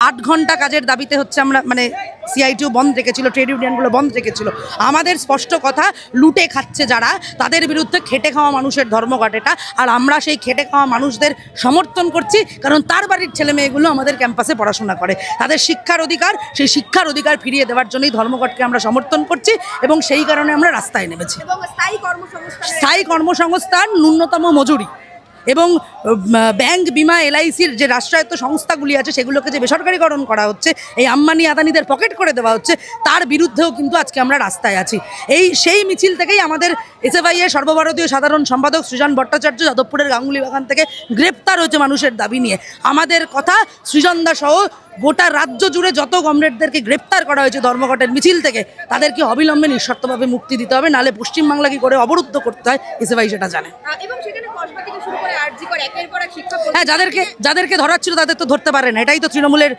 8 ঘন্টা কাজের দাবিতে হচ্ছে আমরা মানে সিআইটিও বন্ধ রেখেছিল, ট্রেড ইউনিয়নগুলো বন্ধ রেখেছিল। আমাদের স্পষ্ট কথা, লুটে খাচ্ছে যারা, তাদের বিরুদ্ধে খেটে খাওয়া মানুষের ধর্মঘট এটা। আর আমরা সেই খেটে খাওয়া মানুষদের সমর্থন করছি, কারণ তার বাড়ির ছেলে মেয়েগুলো আমাদের ক্যাম্পাসে পড়াশোনা করে, তাদের শিক্ষার অধিকার, সেই শিক্ষার অধিকার ফিরিয়ে দেওয়ার জন্যই ধর্মঘটকে আমরা সমর্থন করছি এবং সেই কারণে আমরা রাস্তায় নেমেছি। স্থায়ী কর্মসংস্থান, ন্যূনতম মজুরি এবং ব্যাংক, বিমা, এলআইসির যে রাষ্ট্রায়ত্ত সংস্থাগুলি আছে সেগুলোকে যে বেসরকারিকরণ করা হচ্ছে, এই আম্বানি আদানিদের পকেট করে দেওয়া হচ্ছে, তার বিরুদ্ধেও কিন্তু আজকে আমরা রাস্তায় আছি। সেই মিছিল থেকেই আমাদের এসএফআই এর সর্বভারতীয় সাধারণ সম্পাদক সৃজন ভট্টাচার্য যাদবপুরের গাঙ্গুলি বাগান থেকে গ্রেপ্তার হয়েছে মানুষের দাবি নিয়ে। আমাদের কথা, সৃজনদা সহ গোটা রাজ্য জুড়ে যত কমরেডদেরকে গ্রেপ্তার করা হয়েছে ধর্মঘটের মিছিল থেকে, তাদেরকে অবিলম্বে নিঃশর্তভাবে মুক্তি দিতে হবে, নাহলে পশ্চিমবাংলা কি করে অবরুদ্ধ করতে হয় এসএফআই সেটা জানে। হ্যাঁ, যাদেরকে ধরাচ্ছিল তাদের তো ধরতে পারে না, এটাই তো তৃণমূলের